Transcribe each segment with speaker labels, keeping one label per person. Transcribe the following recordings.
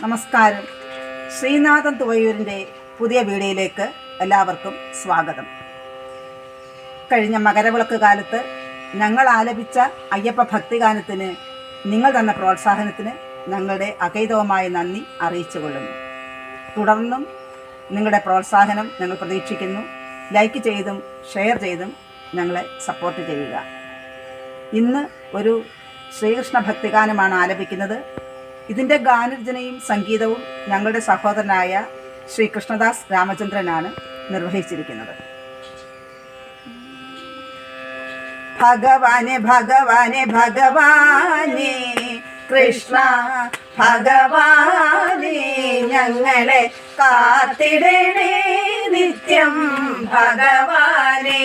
Speaker 1: നമസ്കാരം. ശ്രീനാഥൻ തുവയൂരിൻ്റെ പുതിയ വീഡിയോയിലേക്ക് എല്ലാവർക്കും സ്വാഗതം. കഴിഞ്ഞ മകരവിളക്ക് കാലത്ത് ഞങ്ങൾ ആലപിച്ച അയ്യപ്പ ഭക്തിഗാനത്തിന് നിങ്ങൾ തന്ന പ്രോത്സാഹനത്തിന് ഞങ്ങളുടെ അകൈതവമായ നന്ദി അറിയിച്ചു കൊള്ളുന്നു. തുടർന്നും നിങ്ങളുടെ പ്രോത്സാഹനം ഞങ്ങൾ പ്രതീക്ഷിക്കുന്നു. ലൈക്ക് ചെയ്തും ഷെയർ ചെയ്തും ഞങ്ങളെ സപ്പോർട്ട് ചെയ്യുക. ഇന്ന് ഒരു ശ്രീകൃഷ്ണ ഭക്തിഗാനമാണ് ആലപിക്കുന്നത്. ഇതിൻ്റെ ഗാനരചനയും സംഗീതവും ഞങ്ങളുടെ സഹോദരനായ ശ്രീ കൃഷ്ണദാസ് രാമചന്ദ്രനാണ് നിർവഹിച്ചിരിക്കുന്നത്. ഭഗവാനെ ഭഗവാനെ ഭഗവാനെ കൃഷ്ണ ഭഗവാനെ ഞങ്ങളെ കാത്തിടണേ നിത്യം ഭഗവാനെ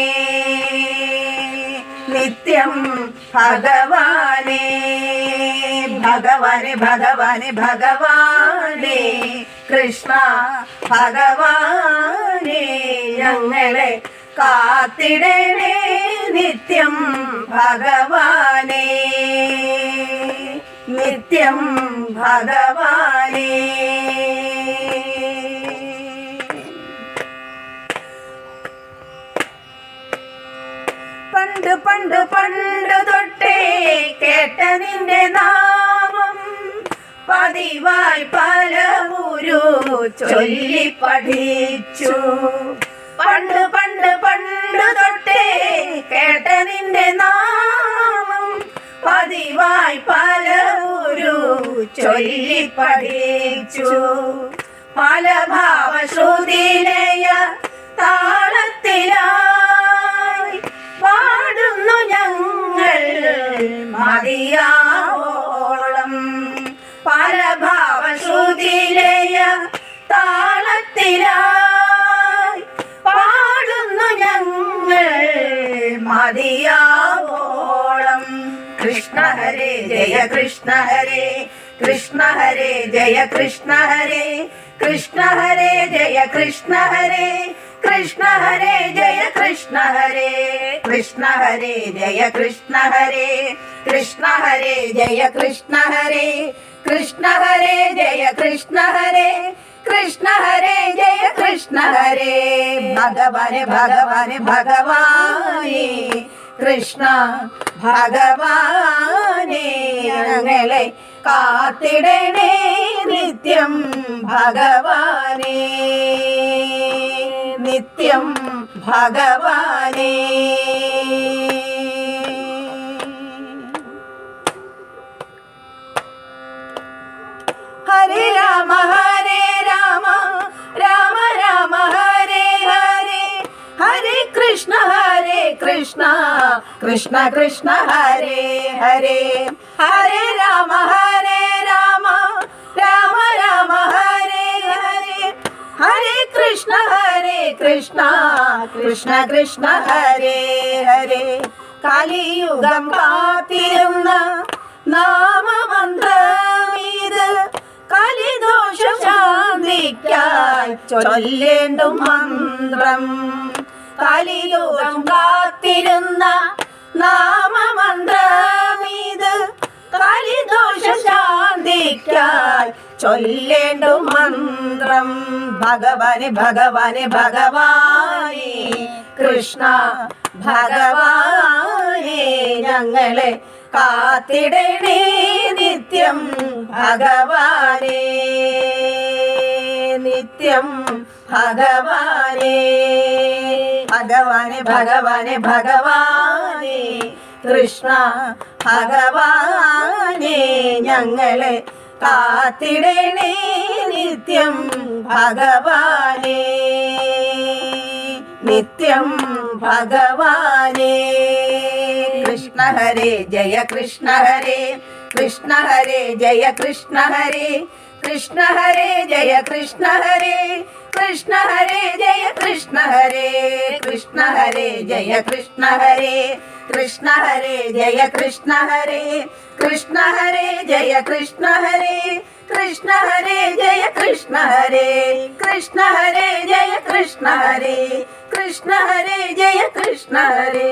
Speaker 1: നിത്യം ഭഗവാനെ ഭഗവാനെ ഭഗവാനെ ഭഗവാനെ കൃഷ്ണ ഭഗവാനെ ഞങ്ങളെ കാത്തിടണേ നിത്യം ഭഗവാനെ നിത്യം ഭഗവാനെ. പണ്ട് പണ്ട് പണ്ട് തൊട്ടേ കേട്ട നിന്റെ നാമം പതിവായി പലവുരു ചൊല്ലി പഠിച്ചു. പണ്ട് പണ്ട് പണ്ട് തൊട്ടേ കേട്ട നിന്റെ നാമം പതിവായി പലവുരു ചൊല്ലി പഠിച്ചു. പല ഭാവശ്രുതിലയ താളത്തിലായി പാടുന്നു ഞങ്ങൾ മതിയാവോളം. പല ഭാവശ്രുതിലയ താളത്തിലായി പാടുന്നു ഞങ്ങൾ മതിയാവോളം. കൃഷ്ണ ഹരേ ജയ കൃഷ്ണ ഹരേ കൃഷ്ണ ഹരേ ജയ കൃഷ്ണ ഹരേ കൃഷ്ണ ഹരേ ജയ കൃഷ്ണ ഹരേ കൃഷ്ണ ഹരേ ജയ കൃഷ്ണ ഹരേ കൃഷ്ണ ഹരേ ജയ കൃഷ്ണ ഹരേ കൃഷ്ണ ഹരേ ജയ കൃഷ്ണ ഹരേ കൃഷ്ണ ഹരേ ജയ കൃഷ്ണ ഹരേ കൃഷ്ണ ഹരേ ജയ കൃഷ്ണ ഹരേ. ഭഗവാനെ ഭഗവാനെ ഭഗവാനെ കൃഷ്ണ ഭഗവാനെ ഞങ്ങളെ കാത്തിടണേ നിത്യം ഭഗവാനെ നിത്യം ഭഗവാനെ. ഹരേ രാമ രാമ രാമ ഹരേ ഹരേ ഹരേ കൃഷ്ണ കൃഷ്ണ കൃഷ്ണ ഹരേ ഹരേ ഹരേ രാമ രാമ രാമ ഹരേ ഹരേ ഹരേ കൃഷ്ണ കൃഷ്ണ കൃഷ്ണ ഹരേ ഹരേ. കലിയുഗം കാത്തിരുന്ന നാമമന്ത്രമീത് കലിദോഷം ശാന്തിക്കായി ചൊല്ലേണ്ടു മന്ത്രം. കലിയുഗം കാത്തിരുന്ന നാമമന്ത്രമീത് കലിദോഷ ശാന്തിക്കായി ചൊല്ലേണ്ടു മന്ത്രം. ഭഗവാനെ ഭഗവാനെ ഭഗവാനെ കൃഷ്ണ ഭഗവാനെ ഞങ്ങളെ കാത്തിടണേ നിത്യം ഭഗവാനെ നിത്യം ഭഗവാനെ ഭഗവാനെ ഭഗവാനെ ഭഗവാനെ കൃഷ്ണ ഭഗവാനെ ഞങ്ങളെ കാത്തിടണേ നിത്യം ഭഗവാനെ നിത്യം ഭഗവാനെ. കൃഷ്ണ ഹരേ ജയ കൃഷ്ണ ഹരേ കൃഷ്ണ ഹരേ ജയ കൃഷ്ണ ഹരേ കൃഷ്ണ ഹരേ ജയ കൃഷ്ണ ഹരേ കൃഷ്ണ ഹരേ ജയ കൃഷ്ണ ഹരേ കൃഷ്ണ ഹരേ ജയ കൃഷ്ണ ഹരേ കൃഷ്ണ ഹരേ ജയ കൃഷ്ണ ഹരേ കൃഷ്ണ ഹരേ ജയ കൃഷ്ണ ഹരേ കൃഷ്ണ ഹരേ ജയ കൃഷ്ണ ഹരേ കൃഷ്ണ ഹരേ ജയ കൃഷ്ണ ഹരേ കൃഷ്ണ ഹരേ ജയ കൃഷ്ണ ഹരേ.